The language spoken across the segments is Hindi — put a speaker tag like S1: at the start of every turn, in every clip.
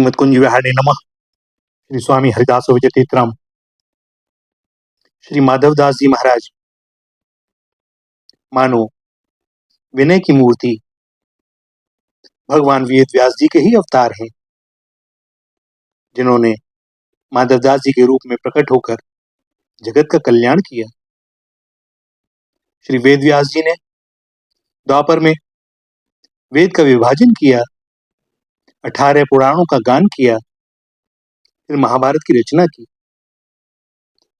S1: श्रीमद्कुंज विहारिणे नमः। श्री स्वामी हरिदास विजय तीर्थराम। श्री माधवदास जी महाराज मानो विनय की मूर्ति भगवान वेद व्यास जी के ही अवतार हैं, जिन्होंने माधवदास जी के रूप में प्रकट होकर जगत का कल्याण किया। श्री वेद व्यास जी ने द्वापर में वेद का विभाजन किया, 18 पुराणों का गान किया, फिर महाभारत की रचना की।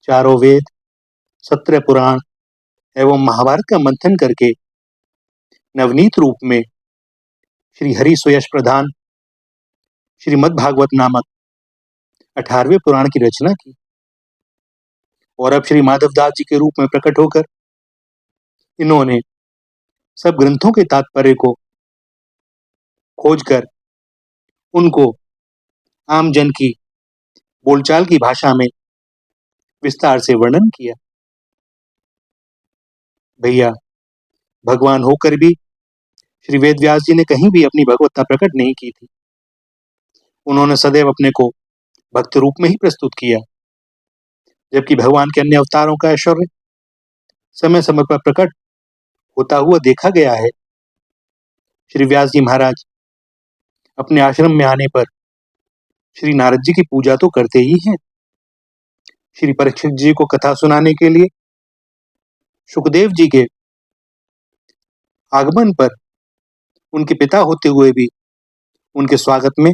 S1: चारों वेद, 17 पुराण एवं महाभारत का मंथन करके नवनीत रूप में श्री हरि सुयश प्रधान श्रीमद् भागवत नामक 18वें पुराण की रचना की। और अब श्री माधवदास जी के रूप में प्रकट होकर इन्होंने सब ग्रंथों के तात्पर्य को खोजकर उनको आम जन की बोलचाल की भाषा में विस्तार से वर्णन किया। भैया, भगवान होकर भी श्री वेद व्यास जी ने कहीं भी अपनी भगवत्ता प्रकट नहीं की थी। उन्होंने सदैव अपने को भक्त रूप में ही प्रस्तुत किया, जबकि भगवान के अन्य अवतारों का ऐश्वर्य समय समय पर प्रकट होता हुआ देखा गया है। श्री व्यास जी महाराज अपने आश्रम में आने पर श्री नारद जी की पूजा तो करते ही हैं। श्री परीक्षित जी को कथा सुनाने के लिए सुखदेव जी के आगमन पर उनके पिता होते हुए भी उनके स्वागत में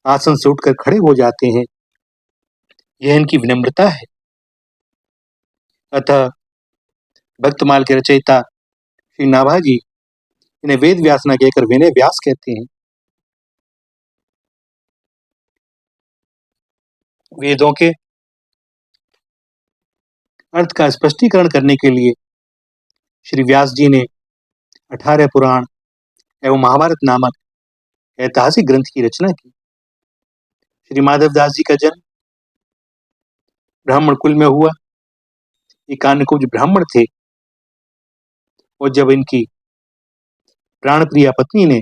S1: आसन से उठकर खड़े हो जाते हैं। यह इनकी विनम्रता है। अतः भक्तमाल के रचयिता श्री नाभा जी इन्हें वेद व्यास न कहकर विनय व्यास कहते हैं। वेदों के अर्थ का स्पष्टीकरण करने के लिए श्री व्यास जी ने 18 पुराण एवं महाभारत नामक ऐतिहासिक ग्रंथ की रचना की। श्री माधवदास जी का जन्म ब्राह्मण कुल में हुआ। ये कान्यकुब्ज ब्राह्मण थे, और जब इनकी प्राणप्रिया पत्नी ने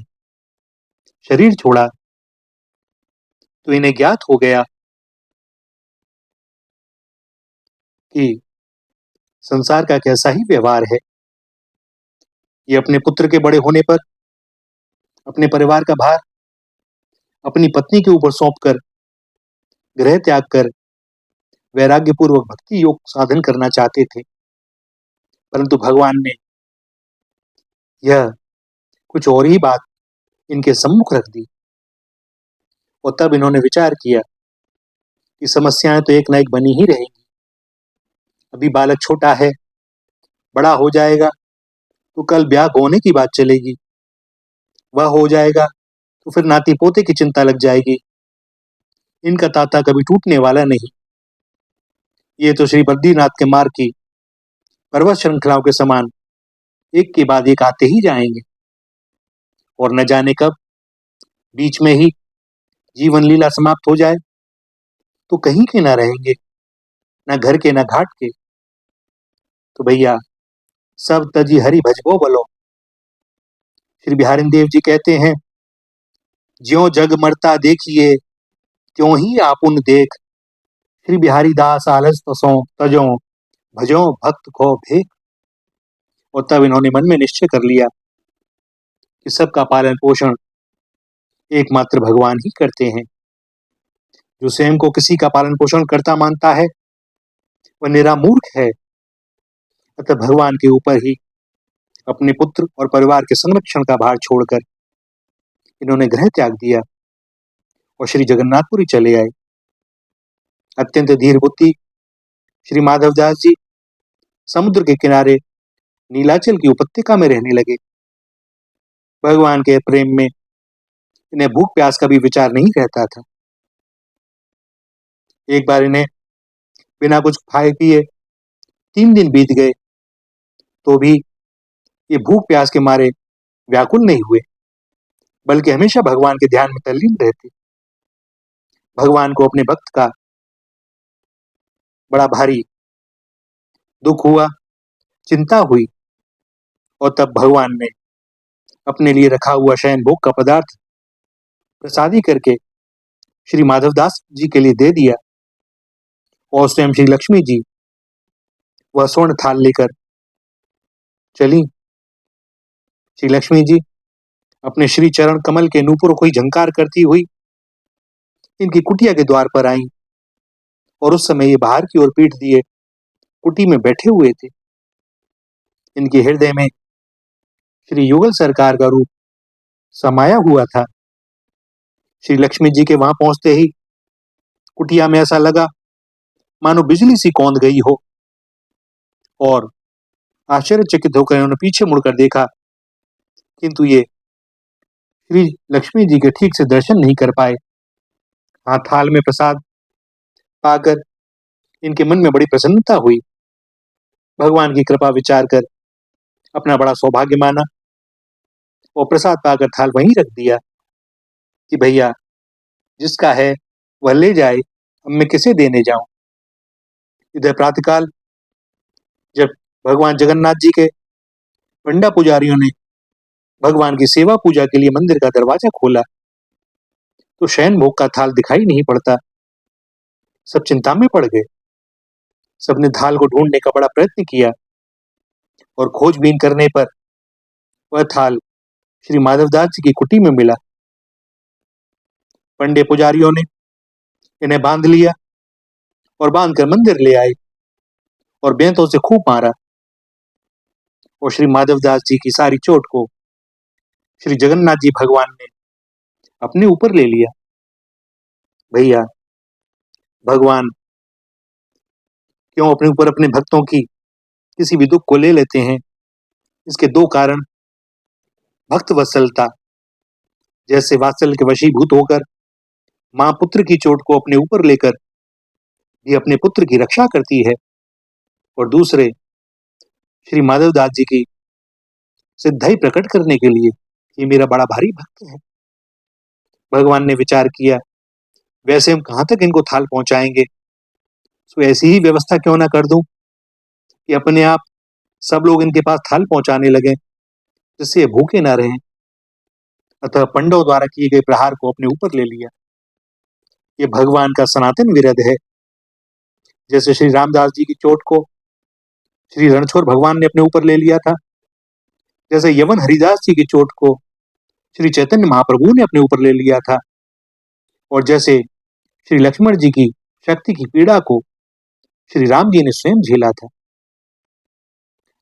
S1: शरीर छोड़ा तो इन्हें ज्ञात हो गया कि संसार का कैसा ही व्यवहार है। ये अपने पुत्र के बड़े होने पर अपने परिवार का भार अपनी पत्नी के ऊपर सौंपकर गृह त्याग कर वैराग्य पूर्वक भक्ति योग साधन करना चाहते थे, परंतु भगवान ने यह कुछ और ही बात इनके सम्मुख रख दी। और तब इन्होंने विचार किया कि समस्याएं तो एक न एक बनी ही रहेंगी। अभी बालक छोटा है, बड़ा हो जाएगा तो कल ब्याह होने की बात चलेगी, वह हो जाएगा तो फिर नाती पोते की चिंता लग जाएगी। इनका तांता कभी टूटने वाला नहीं। ये तो श्री बद्रीनाथ के मार्ग की पर्वत श्रृंखलाओं के समान एक के बाद एक आते ही जाएंगे, और न जाने कब बीच में ही जीवन लीला समाप्त हो जाए तो कहीं के ना रहेंगे, न घर के न घाट के। तो भैया, सब तजी हरि भजबो बोलो। श्री बिहारी देव जी कहते हैं, ज्यों जग मरता देखिए त्यों ही आपुन देख, श्री बिहारी दास आलस तसों तजो भजो भक्त को भेख। और तब इन्होंने मन में निश्चय कर लिया कि सबका पालन पोषण एकमात्र भगवान ही करते हैं। जो स्वयं को किसी का पालन पोषण करता मानता है वह निरा मूर्ख है। अतः भगवान के ऊपर ही अपने पुत्र और परिवार के संरक्षण का भार छोड़कर इन्होंने गृह त्याग दिया और श्री जगन्नाथपुरी चले आए। अत्यंत धीर बुद्धि श्री माधवदास जी समुद्र के किनारे नीलाचल की उपत्यका में रहने लगे। भगवान के प्रेम में इन्हें भूख प्यास का भी विचार नहीं रहता था। एक बार इन्हें बिना कुछ खाए पिए 3 दिन बीत गए तो भी ये भूख प्यास के मारे व्याकुल नहीं हुए, बल्कि हमेशा भगवान के ध्यान में तल्लीन रहते। भगवान को अपने भक्त का बड़ा भारी दुख हुआ, चिंता हुई, और तब भगवान ने अपने लिए रखा हुआ शयन भोग का पदार्थ प्रसादी करके श्री माधवदास जी के लिए दे दिया और स्वयं श्री लक्ष्मी जी वह स्वर्ण थाल लेकर चली। श्री लक्ष्मी जी अपने श्री चरण कमल के नूपुर को ही झंकार करती हुई इनकी कुटिया के द्वार पर आई और उस समय ये बाहर की ओर पीठ दिए कुटी में बैठे हुए थे। इनके हृदय में श्री युगल सरकार का रूप समाया हुआ था। श्री लक्ष्मी जी के वहां पहुंचते ही कुटिया में ऐसा लगा मानो बिजली सी कौंध गई हो और आश्चर्यचकित होकर उन्होंने पीछे मुड़कर देखा, किंतु ये श्री लक्ष्मी जी के ठीक से दर्शन नहीं कर पाए। हाँ, थाल में प्रसाद पाकर इनके मन में बड़ी प्रसन्नता हुई। भगवान की कृपा विचार कर अपना बड़ा सौभाग्य माना और प्रसाद पाकर थाल वहीं रख दिया कि भैया जिसका है वह ले जाए, अब मैं किसे देने जाऊं। इधर प्रातःकाल जब भगवान जगन्नाथ जी के पंडा पुजारियों ने भगवान की सेवा पूजा के लिए मंदिर का दरवाजा खोला तो शयन भोग का थाल दिखाई नहीं पड़ता। सब चिंता में पड़ गए। सबने थाल को ढूंढने का बड़ा प्रयत्न किया और खोजबीन करने पर वह थाल श्री माधवदास जी की कुटी में मिला। पंडे पुजारियों ने इन्हें बांध लिया और बांधकर मंदिर ले आए और बेंतों से खूब मारा और श्री माधवदास जी की सारी चोट को श्री जगन्नाथ जी भगवान ने अपने ऊपर ले लिया। भैया भगवान क्यों अपने ऊपर अपने भक्तों की किसी भी दुख को ले लेते हैं, इसके दो कारण। भक्त वत्सलता, जैसे वात्सल्य के वशीभूत होकर मां पुत्र की चोट को अपने ऊपर लेकर भी अपने पुत्र की रक्षा करती है, और दूसरे श्री माधवदास जी की सिद्धाई प्रकट करने के लिए ये मेरा बड़ा भारी भक्त है। भगवान ने विचार किया वैसे हम कहां तक इनको थाल पहुंचाएंगे, तो ऐसी ही व्यवस्था क्यों ना कर दूं कि अपने आप सब लोग इनके पास थाल पहुंचाने लगे जिससे ये भूखे ना रहें। अतः पंडों द्वारा किए गए प्रहार को अपने ऊपर ले लिया। ये भगवान का सनातन विरध है। जैसे श्री रामदास जी की चोट को श्री रणछोड़ भगवान ने अपने ऊपर ले लिया था, जैसे यवन हरिदास जी की चोट को श्री चैतन्य महाप्रभु ने अपने ऊपर ले लिया था, और जैसे श्री लक्ष्मण जी की शक्ति की पीड़ा को श्री राम जी ने स्वयं झेला था।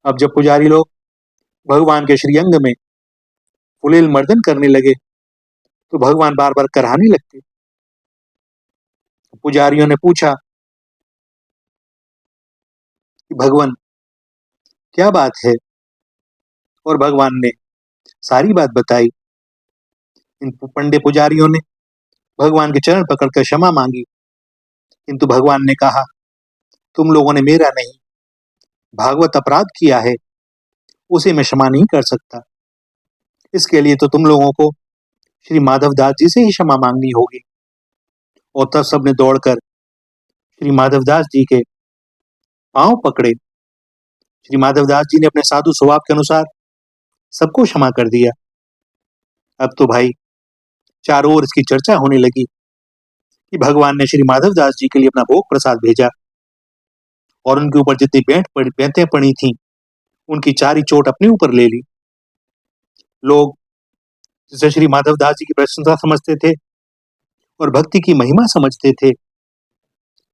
S1: अब जब पुजारी लोग भगवान के श्रीअंग में फुलेल मर्दन करने लगे तो भगवान बार बार कराहने लगते। पुजारियों ने पूछा कि भगवान क्या बात है, और भगवान ने सारी बात बताई। इन पंडे पुजारियों ने भगवान के चरण पकड़कर क्षमा मांगी, किंतु भगवान ने कहा तुम लोगों ने मेरा नहीं भागवत अपराध किया है, उसे मैं क्षमा नहीं कर सकता। इसके लिए तो तुम लोगों को श्री माधवदास जी से ही क्षमा मांगनी होगी। और तब सबने दौड़कर श्री माधवदास जी के पांव पकड़े। श्री माधवदास जी ने अपने साधु स्वभाव के अनुसार सबको क्षमा कर दिया। अब तो भाई चारों ओर इसकी चर्चा होने लगी कि भगवान ने श्री माधवदास जी के लिए अपना भोग प्रसाद भेजा और उनके ऊपर जितनी बेंतें पड़ी थी उनकी चारी चोट अपने ऊपर ले ली। लोग जिसे श्री माधवदास जी की प्रशंसा समझते थे और भक्ति की महिमा समझते थे,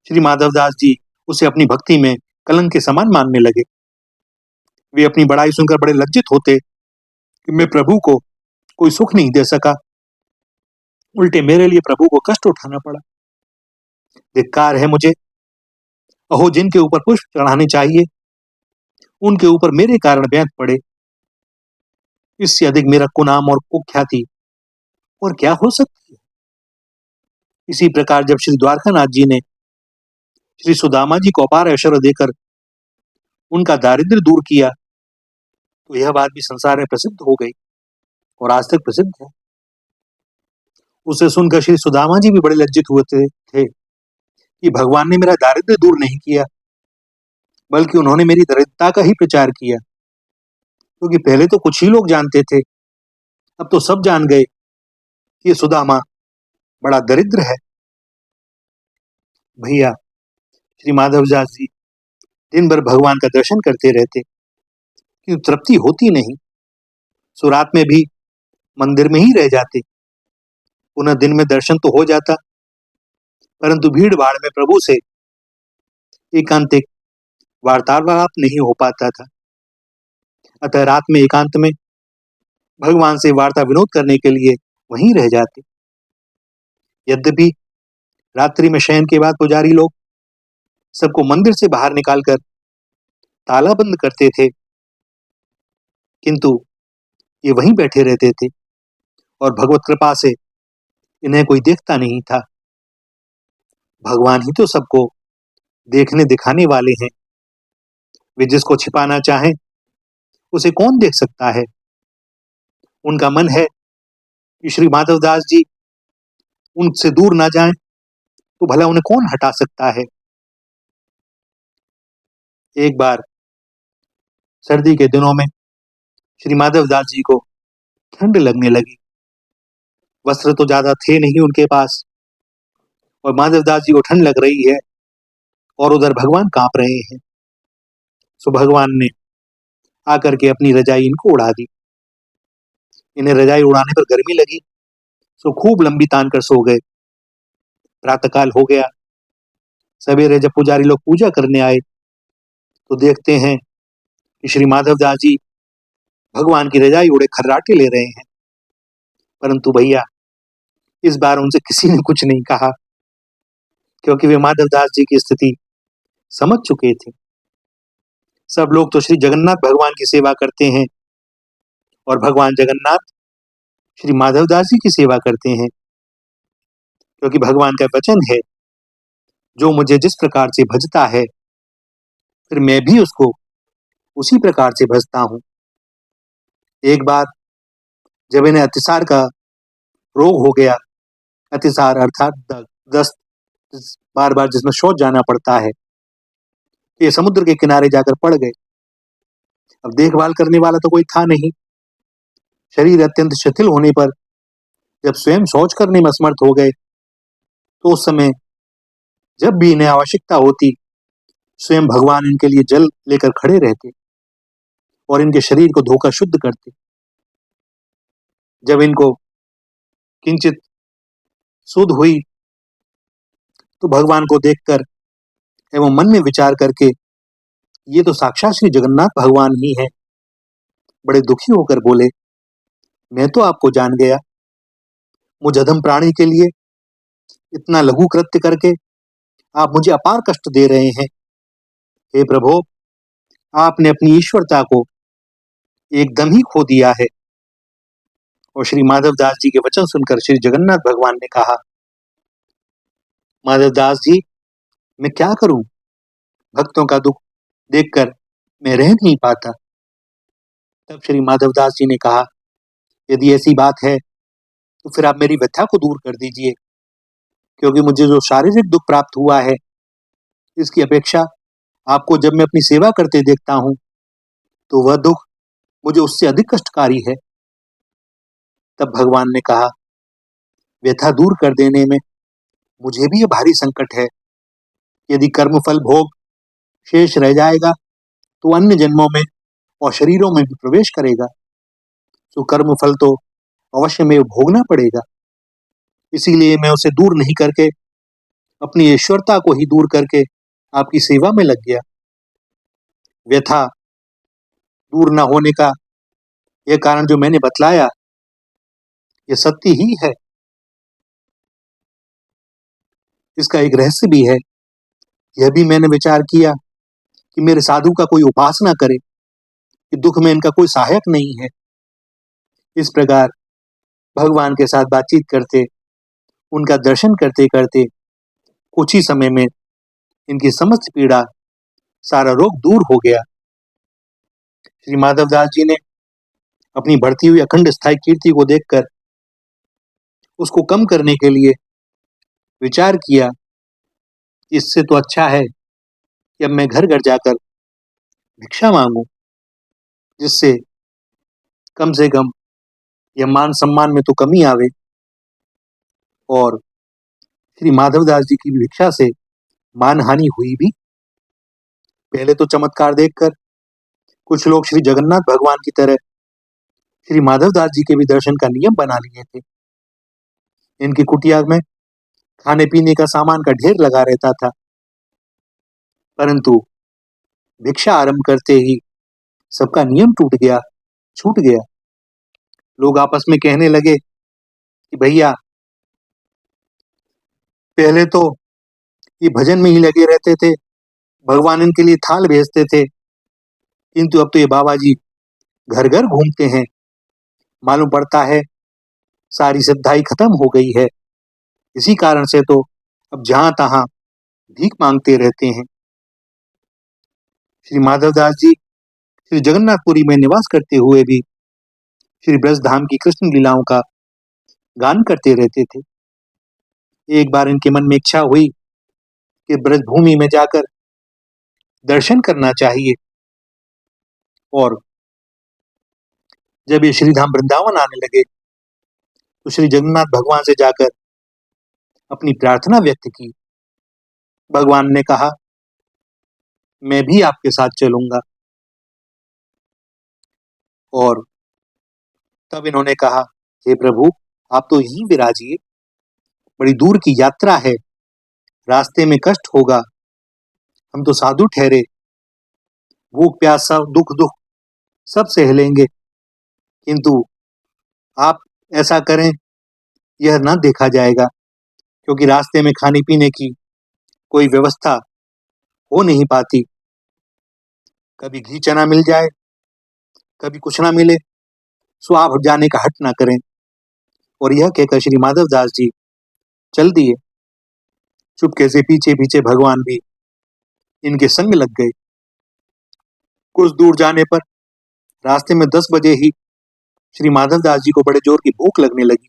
S1: श्री माधवदास जी उसे अपनी भक्ति में कलंक के समान मानने लगे। वे अपनी बड़ाई सुनकर बड़े लज्जित होते कि मैं प्रभु को कोई सुख नहीं दे सका, उल्टे मेरे लिए प्रभु को कष्ट उठाना पड़ा। धिक्कार है मुझे। अहो जिनके ऊपर पुष्प चढ़ाने चाहिए उनके ऊपर मेरे कारण बेंत पड़े। इससे अधिक मेरा कुनाम और कुख्याति और क्या हो सकती है। इसी प्रकार जब श्री द्वारकानाथ जी ने श्री सुदामा जी को अपार ऐश्वर्य देकर उनका दारिद्र्य दूर किया तो यह बात भी संसार में प्रसिद्ध हो गई और आज तक प्रसिद्ध है। उसे सुनकर श्री सुदामा जी भी बड़े लज्जित हुए थे कि भगवान ने मेरा दारिद्र्य दूर नहीं किया, बल्कि उन्होंने मेरी दरिद्रता का ही प्रचार किया। क्योंकि पहले तो कुछ ही लोग जानते थे, अब तो सब जान गए कि ये सुदामा बड़ा दरिद्र है। भैया श्री माधवदास जी दिन भर भगवान का दर्शन करते रहते, किंतु तृप्ति होती नहीं। सो रात में भी मंदिर में ही रह जाते। पुनः दिन में दर्शन तो हो जाता, परंतु भीड़ भाड़ में प्रभु से एकांतिक वार्तालाप नहीं हो पाता था। अतः रात में एकांत में भगवान से वार्ता विनोद करने के लिए वहीं रह जाते। यद्यपि रात्रि में शयन के बाद पुजारी लोग सबको मंदिर से बाहर निकालकर ताला बंद करते थे, किंतु ये वहीं बैठे रहते थे और भगवत कृपा से इन्हें कोई देखता नहीं था। भगवान ही तो सबको देखने दिखाने वाले हैं। वे जिसको छिपाना चाहें उसे कौन देख सकता है। उनका मन है कि श्री माधवदास जी उनसे दूर ना जाएं, तो भला उन्हें कौन हटा सकता है। एक बार सर्दी के दिनों में श्री माधवदास जी को ठंड लगने लगी। वस्त्र तो ज्यादा थे नहीं उनके पास, और माधवदास जी को ठंड लग रही है और उधर भगवान कांप रहे हैं। सो भगवान ने आकर के अपनी रजाई इनको उड़ा दी। इन्हें रजाई उड़ाने पर गर्मी लगी, सो खूब लंबी तान कर सो गए। प्रातःकाल हो गया। सवेरे जब पुजारी लोग पूजा करने आए तो देखते हैं कि श्री माधवदास जी भगवान की रजाई उड़े खर्राटे ले रहे हैं। परंतु भैया इस बार उनसे किसी ने कुछ नहीं कहा, क्योंकि वे माधवदास जी की स्थिति समझ चुके थे। सब लोग तो श्री जगन्नाथ भगवान की सेवा करते हैं और भगवान जगन्नाथ श्री माधवदास जी की सेवा करते हैं, क्योंकि भगवान का वचन है, जो मुझे जिस प्रकार से भजता है फिर मैं भी उसको उसी प्रकार से भजता हूं। एक बार जब इन्हें अतिसार का रोग हो गया, अतिसार अर्थात दस्त, बार बार जिसमें शौच जाना पड़ता है, ये समुद्र के किनारे जाकर पड़ गए। अब देखभाल करने वाला तो कोई था नहीं। शरीर अत्यंत शिथिल होने पर जब स्वयं शौच करने में असमर्थ हो गए, तो उस समय जब भी इन्हें आवश्यकता होती, स्वयं भगवान इनके लिए जल लेकर खड़े रहते और इनके शरीर को धोकर शुद्ध करते। जब इनको किंचित सुध हुई तो भगवान को देखकर एवं मन में विचार करके, ये तो साक्षात श्री जगन्नाथ भगवान ही है, बड़े दुखी होकर बोले, मैं तो आपको जान गया। मुझ अधम प्राणी के लिए इतना लघु कृत्य करके आप मुझे अपार कष्ट दे रहे हैं। हे प्रभु, आपने अपनी ईश्वरता को एकदम ही खो दिया है। और श्री माधवदास जी के वचन सुनकर श्री जगन्नाथ भगवान ने कहा, माधवदास जी मैं क्या करूं, भक्तों का दुख देखकर मैं रह नहीं पाता। तब श्री माधवदास जी ने कहा, यदि ऐसी बात है तो फिर आप मेरी व्यथा को दूर कर दीजिए, क्योंकि मुझे जो शारीरिक दुख प्राप्त हुआ है, इसकी अपेक्षा आपको जब मैं अपनी सेवा करते देखता हूं तो वह दुख मुझे उससे अधिक कष्टकारी है। तब भगवान ने कहा, व्यथा दूर कर देने में मुझे भी यह भारी संकट है। यदि कर्मफल भोग शेष रह जाएगा तो अन्य जन्मों में और शरीरों में भी प्रवेश करेगा, तो कर्मफल तो अवश्य में भोगना पड़ेगा। इसीलिए मैं उसे दूर नहीं करके अपनी ईश्वरता को ही दूर करके आपकी सेवा में लग गया। व्यथा दूर न होने का यह कारण जो मैंने बतलाया, यह सत्य ही है। इसका एक रहस्य भी है। यह भी मैंने विचार किया कि मेरे साधु का कोई उपासना करे कि दुख में इनका कोई सहायक नहीं है। इस प्रकार भगवान के साथ बातचीत करते, उनका दर्शन करते करते कुछ ही समय में इनकी समस्त पीड़ा, सारा रोग दूर हो गया। श्री माधवदास जी ने अपनी बढ़ती हुई अखंड स्थायी कीर्ति को देखकर उसको कम करने के लिए विचार किया, इससे तो अच्छा है कि अब मैं घर घर जाकर भिक्षा मांगू, जिससे कम से कम यह मान सम्मान में तो कमी आवे और श्री माधवदास जी की भिक्षा से मानहानि हुई भी। पहले तो चमत्कार देखकर कुछ लोग श्री जगन्नाथ भगवान की तरह श्री माधवदास जी के भी दर्शन का नियम बना लिए थे। इनकी कुटिया में खाने पीने का सामान का ढेर लगा रहता था, परंतु भिक्षा आरंभ करते ही सबका नियम छूट गया। लोग आपस में कहने लगे कि भैया पहले तो ये भजन में ही लगे रहते थे, भगवान इनके लिए थाल भेजते थे, किंतु अब तो ये बाबा जी घर घर घूमते हैं। मालूम पड़ता है सारी श्रद्धाई खत्म हो गई है। इसी कारण से तो अब जहां तहां भीख मांगते रहते हैं। श्री माधवदास जी श्री जगन्नाथपुरी में निवास करते हुए भी श्री ब्रज धाम की कृष्ण लीलाओं का गान करते रहते थे। एक बार इनके मन में इच्छा हुई कि ब्रज भूमि में जाकर दर्शन करना चाहिए, और जब ये श्रीधाम वृंदावन आने लगे तो श्री जगन्नाथ भगवान से जाकर अपनी प्रार्थना व्यक्त की। भगवान ने कहा मैं भी आपके साथ चलूंगा, और तब इन्होंने कहा हे प्रभु आप तो यहीं विराजिए, बड़ी दूर की यात्रा है, रास्ते में कष्ट होगा, हम तो साधु ठहरे, भूख प्यास सब दुख सब सह लेंगे, किंतु आप ऐसा करें यह न देखा जाएगा, क्योंकि रास्ते में खाने पीने की कोई व्यवस्था हो नहीं पाती। कभी घी चना मिल जाए, कभी कुछ ना मिले, सो आप जाने का हट ना करें। और यह कहकर श्री माधवदास जी चल दिए। चुपके से पीछे पीछे भगवान भी इनके संग लग गए। कुछ दूर जाने पर रास्ते में 10 बजे ही श्री माधवदास जी को बड़े जोर की भूख लगने लगी,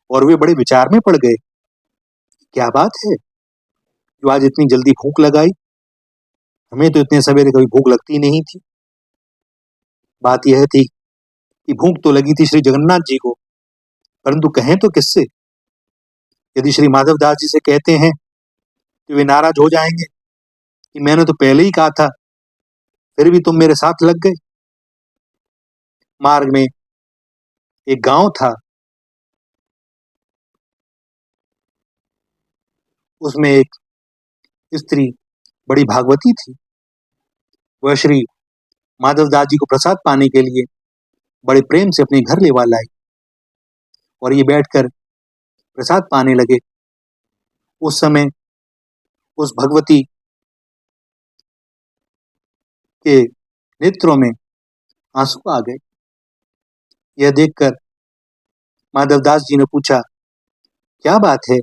S1: और वे बड़े विचार में पड़ गए। क्या बात है जो आज इतनी जल्दी भूख लगाई, हमें तो इतने सवेरे कभी भूख लगती नहीं थी। बात यह थी कि भूख तो लगी थी श्री जगन्नाथ जी को, परंतु कहें तो किससे? यदि श्री माधवदास जी से कहते हैं तो वे नाराज हो जाएंगे कि मैंने तो पहले ही कहा था, फिर भी तुम मेरे साथ लग गए। मार्ग में एक गांव था, उसमें एक स्त्री बड़ी भागवती थी। वह श्री माधवदास जी को प्रसाद पाने के लिए बड़े प्रेम से अपने घर लेवा लाई, और ये बैठकर प्रसाद पाने लगे। उस समय उस भगवती के नेत्रों में आंसू आ गए। यह देखकर माधवदास जी ने पूछा क्या बात है,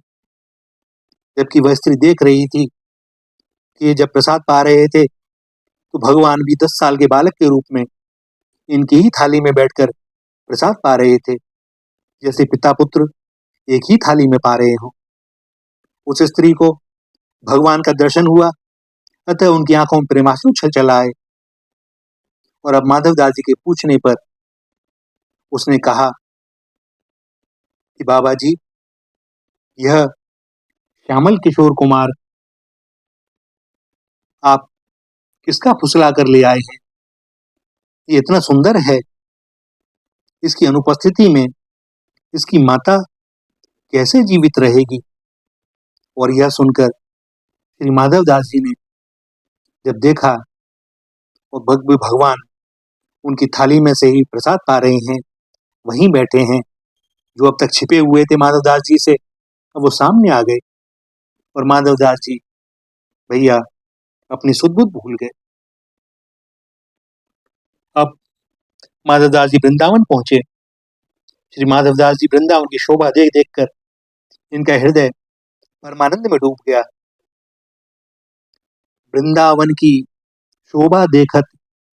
S1: जबकि वह स्त्री देख रही थी कि ये जब प्रसाद पा रहे थे तो भगवान भी 10 साल के बालक के रूप में इनकी ही थाली में बैठकर प्रसाद पा रहे थे, जैसे पिता पुत्र एक ही थाली में पा रहे हो। उस स्त्री को भगवान का दर्शन हुआ, अतः उनकी आंखों में प्रेमाश्रु चल आए, और अब माधवदास जी के पूछने पर उसने कहा कि बाबा जी यह श्यामल किशोर कुमार आप किसका फुसला कर ले आए हैं, ये इतना सुंदर है, इसकी अनुपस्थिति में इसकी माता कैसे जीवित रहेगी। और यह सुनकर श्री माधवदास जी ने जब देखा और भगवान उनकी थाली में से ही प्रसाद पा रहे हैं, वहीं बैठे हैं, जो अब तक छिपे हुए थे माधवदास जी से, अब वो सामने आ गए, और माधवदास जी भैया अपनी सुध बुध भूल गए। अब माधवदास जी वृंदावन पहुंचे। श्री माधवदास जी वृंदावन की शोभा देख देख कर इनका हृदय परमानंद में डूब गया। वृंदावन की शोभा देखत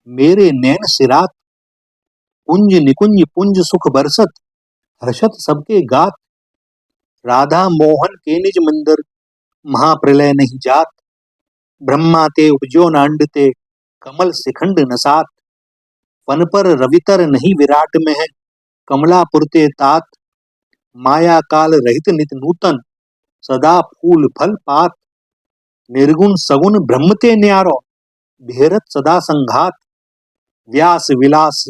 S1: मेरे नैन सिरात, कुंज निकुंज पुंज सुख बरसत, हर्षत सबके गात, राधा मोहन के निज मंदिर, महाप्रलय नहीं जात, ब्रह्मा ते उपजो नांड ते, कमल शिखंड नसात, वन पर रवितर नहीं विराट में है, कमलापुर ते तात, माया काल रहित नित नूतन, सदा फूल फल पात, निर्गुण सगुण ब्रह्मते न्यारो, भेरत सदा संघात, व्यास विलास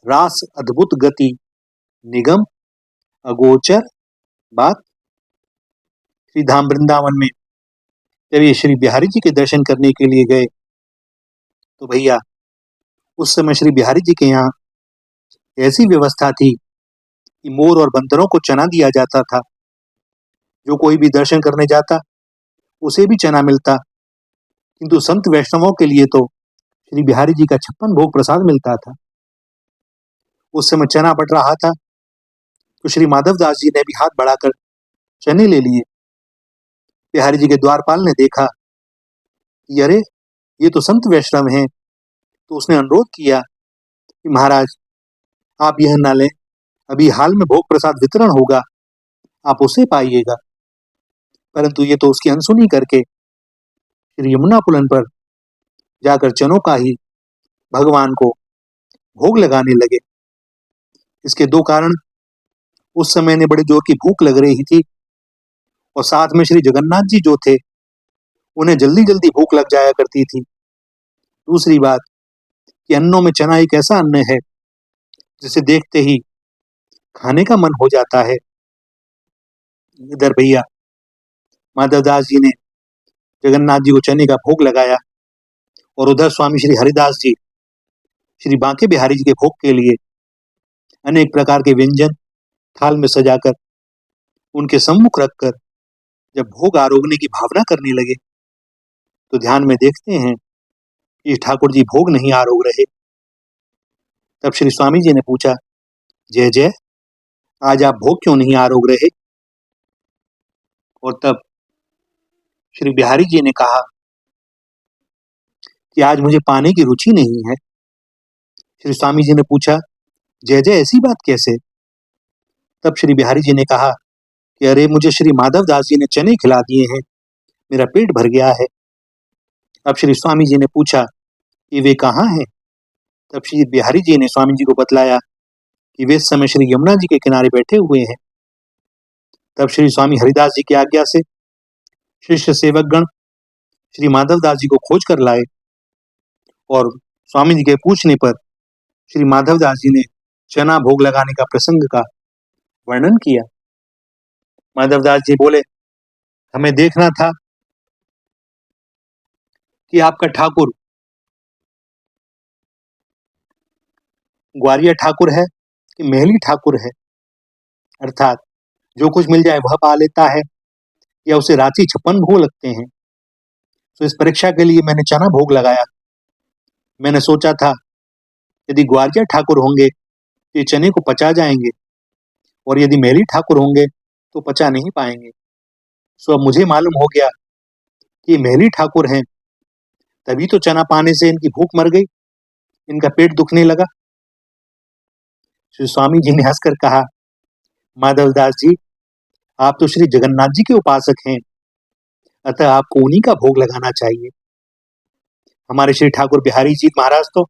S1: रास अद्भुत गति, निगम अगोचर बात। श्री धाम वृंदावन में जब ये श्री बिहारी जी के दर्शन करने के लिए गए तो भैया उस समय श्री बिहारी जी के यहाँ ऐसी व्यवस्था थी कि मोर और बंदरों को चना दिया जाता था। जो कोई भी दर्शन करने जाता उसे भी चना मिलता, किंतु संत वैष्णवों के लिए तो श्री बिहारी जी का 56 भोग प्रसाद मिलता था। उस समय चना बट रहा था तो श्री माधवदास जी ने भी हाथ बढ़ाकर चने ले लिए। बिहारी जी के द्वारपाल ने देखा कि अरे ये तो संत वैष्णव हैं, तो उसने अनुरोध किया कि महाराज आप यह ना लें, अभी हाल में भोग प्रसाद वितरण होगा, आप उसे पाइएगा। परंतु ये तो उसकी अनसुनी करके श्री यमुना पुलन पर जाकर चनों का ही भगवान को भोग लगाने लगे। इसके दो कारण, उस समय ने बड़े जोर की भूख लग रही थी और साथ में श्री जगन्नाथ जी जो थे उन्हें जल्दी जल्दी भूख लग जाया करती थी। दूसरी बात कि अन्नों में चना एक ऐसा अन्न है जिसे देखते ही खाने का मन हो जाता है। इधर भैया माधवदास जी ने जगन्नाथ जी को चने का भोग लगाया और उधर स्वामी श्री हरिदास जी श्री बांके बिहारी जी के भोग के लिए अनेक प्रकार के व्यंजन थाल में सजाकर उनके सम्मुख रखकर जब भोग आरोगने की भावना करने लगे तो ध्यान में देखते हैं कि ठाकुर जी भोग नहीं आरोग रहे। तब श्री स्वामी जी ने पूछा, जय जय आज आप भोग क्यों नहीं आरोग रहे? और तब श्री बिहारी जी ने कहा कि आज मुझे पाने की रुचि नहीं है। श्री स्वामी जी ने पूछा, जय जय ऐसी बात कैसे? तब श्री बिहारी जी ने कहा कि अरे मुझे श्री माधवदास जी ने चने खिला दिए हैं, मेरा पेट भर गया है। अब श्री स्वामी जी ने पूछा कि वे कहाँ हैं? तब श्री बिहारी जी ने स्वामी जी को बतलाया कि वे इस समय श्री यमुना जी के किनारे बैठे हुए हैं। तब श्री स्वामी हरिदास जी की आज्ञा से शिष्य सेवकगण श्री माधवदास जी को खोज कर लाए और स्वामी जी के पूछने पर श्री माधवदास जी ने चना भोग लगाने का प्रसंग का वर्णन किया। माधवदास जी बोले, हमें देखना था कि आपका ठाकुर ग्वारिया ठाकुर है कि महली ठाकुर है, अर्थात जो कुछ मिल जाए वह पा लेता है या उसे रांची 56 भोग लगते हैं। तो इस परीक्षा के लिए मैंने चना भोग लगाया। मैंने सोचा था यदि ग्वारिया ठाकुर होंगे तो ये चने को पचा जाएंगे और यदि महली ठाकुर होंगे तो पचा नहीं पाएंगे। सो अब मुझे मालूम हो गया कि महली ठाकुर हैं, तभी तो चना पाने से इनकी भूख मर गई, इनका पेट दुखने लगा। श्री स्वामी जी ने हंसकर कहा, माधवदास जी आप तो श्री जगन्नाथ जी के उपासक हैं, अतः आपको उन्हीं का भोग लगाना चाहिए। हमारे श्री ठाकुर बिहारी जी महाराज तो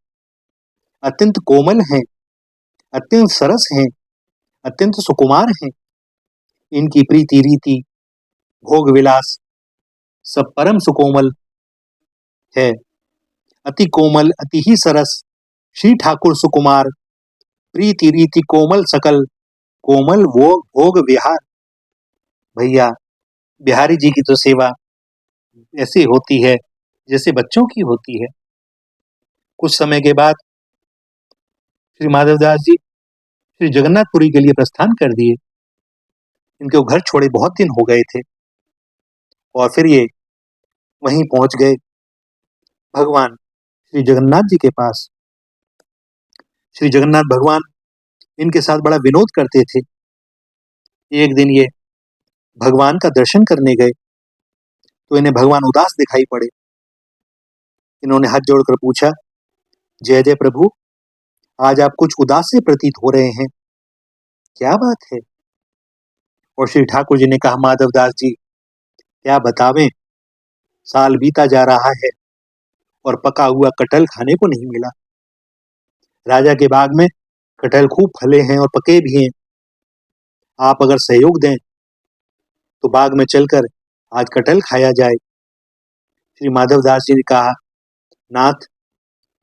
S1: अत्यंत कोमल हैं, अत्यंत सरस हैं, अत्यंत सुकुमार हैं। इनकी प्रीति रीति भोग विलास सब परम सुकोमल है। अति कोमल अति ही सरस श्री ठाकुर सुकुमार, प्रीति रीति कोमल सकल, कोमल वो भोग विहार। भैया बिहारी जी की तो सेवा ऐसी होती है जैसे बच्चों की होती है। कुछ समय के बाद श्री माधवदास जी श्री जगन्नाथपुरी के लिए प्रस्थान कर दिए। इनके घर छोड़े बहुत दिन हो गए थे और फिर ये वहीं पहुंच गए भगवान श्री जगन्नाथ जी के पास। श्री जगन्नाथ भगवान इनके साथ बड़ा विनोद करते थे। एक दिन ये भगवान का दर्शन करने गए तो इन्हें भगवान उदास दिखाई पड़े। इन्होंने हाथ जोड़कर पूछा, जय जय प्रभु आज आप कुछ उदास से प्रतीत हो रहे हैं, क्या बात है? और श्री ठाकुर जी ने कहा, माधवदास जी क्या बतावें, साल बीता जा रहा है और पका हुआ कटहल खाने को नहीं मिला। राजा के बाग में कटहल खूब फले हैं और पके भी हैं। आप अगर सहयोग दें तो बाग में चलकर आज कटहल खाया जाए। श्री माधवदास जी ने कहा, नाथ,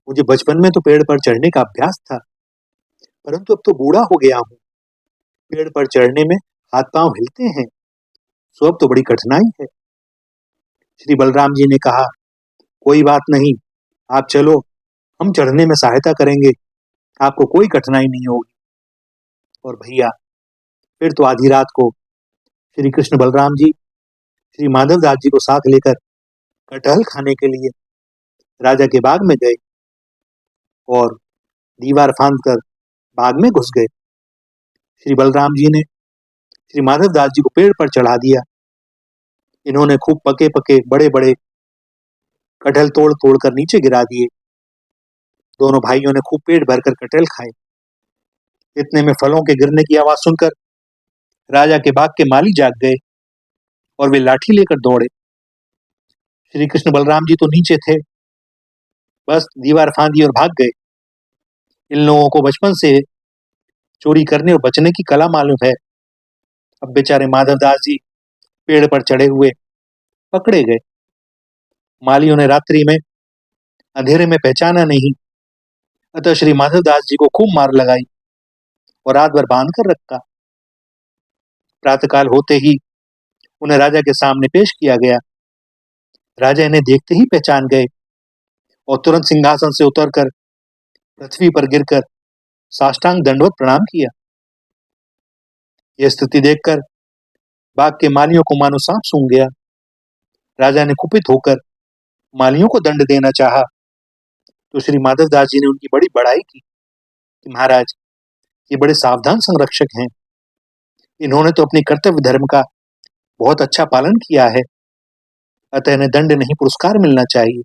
S1: मुझे बचपन में तो पेड़ पर चढ़ने का अभ्यास था, परंतु अब तो बूढ़ा हो गया हूँ। पेड़ पर चढ़ने में हाथ पांव हिलते हैं, सो अब तो बड़ी कठिनाई है। श्री बलराम जी ने कहा, कोई बात नहीं, आप चलो, हम चढ़ने में सहायता करेंगे, आपको कोई कठिनाई नहीं होगी। और भैया, फिर तो आधी रात को श्री कृष्ण बलराम जी श्री माधवदास जी को साथ लेकर कटहल खाने के लिए राजा के बाग में गए और दीवार फांद कर बाग में घुस गए। श्री बलराम जी ने श्री माधवदास जी को पेड़ पर चढ़ा दिया। इन्होंने खूब पके पके बड़े बड़े कटहल तोड़ तोड़ कर नीचे गिरा दिए। दोनों भाइयों ने खूब पेट भरकर कटहल खाए। इतने में फलों के गिरने की आवाज सुनकर राजा के बाग के माली जाग गए और वे लाठी लेकर दौड़े। श्री कृष्ण बलराम जी तो नीचे थे, बस दीवार फांदी और भाग गए। इन लोगों को बचपन से चोरी करने और बचने की कला मालूम है। अब बेचारे माधवदास जी पेड़ पर चढ़े हुए पकड़े गए। मालियों ने रात्रि में अंधेरे में पहचाना नहीं, अतः श्री माधवदास जी को खूब मार लगाई और रात भर बांध कर रखा। प्रातःकाल होते ही उन्हें राजा के सामने पेश किया गया। राजा इन्हें देखते ही पहचान गए और तुरंत सिंहासन से उतरकर पृथ्वी पर गिरकर साष्टांग दंडवत प्रणाम किया। यह स्थिति देखकर बाग के मालियों को मानो सांप सूंघ गया। राजा ने कुपित होकर मालियों को दंड देना चाहा, तो श्री माधवदास जी ने उनकी बड़ी बड़ाई की कि महाराज, ये बड़े सावधान संरक्षक हैं, इन्होंने तो अपने कर्तव्य धर्म का बहुत अच्छा पालन किया है, अतः इन्हें दंड नहीं पुरस्कार मिलना चाहिए।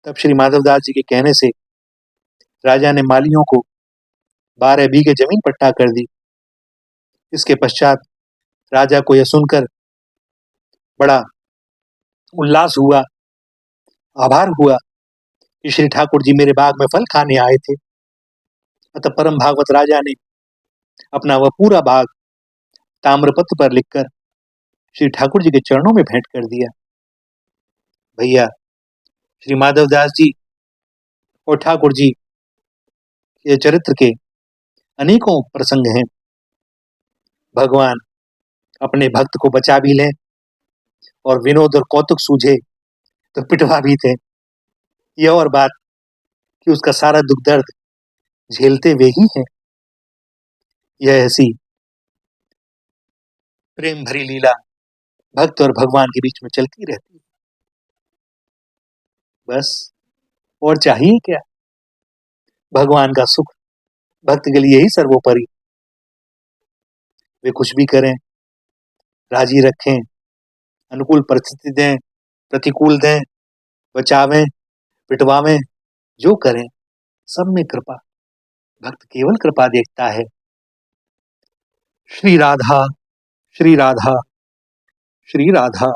S1: तब श्री माधवदास जी के कहने से राजा ने मालियों को 12 बीघे जमीन पट्टा कर दी। इसके पश्चात राजा को यह सुनकर बड़ा उल्लास हुआ, आभार हुआ कि श्री ठाकुर जी मेरे बाग में फल खाने आए थे। अतः परम भागवत राजा ने अपना वह पूरा बाग ताम्रपत्र पर लिखकर श्री ठाकुर जी के चरणों में भेंट कर दिया। भैया, श्री माधवदास जी और ठाकुर जी के चरित्र के अनेकों प्रसंग हैं। भगवान अपने भक्त को बचा भी लें और विनोद और कौतुक सूझे तो पिटवा भी थे। यह और बात कि उसका सारा दुख दर्द झेलते वे ही हैं। यह ऐसी प्रेम भरी लीला भक्त और भगवान के बीच में चलती रहती है। बस और चाहिए क्या? भगवान का सुख भक्त के लिए ही सर्वोपरि। वे कुछ भी करें, राजी रखें, अनुकूल परिस्थिति दें, प्रतिकूल दें, बचावें, पिटवावें, जो करें सब में कृपा। भक्त केवल कृपा देखता है। श्री राधा, श्री राधा, श्री राधा।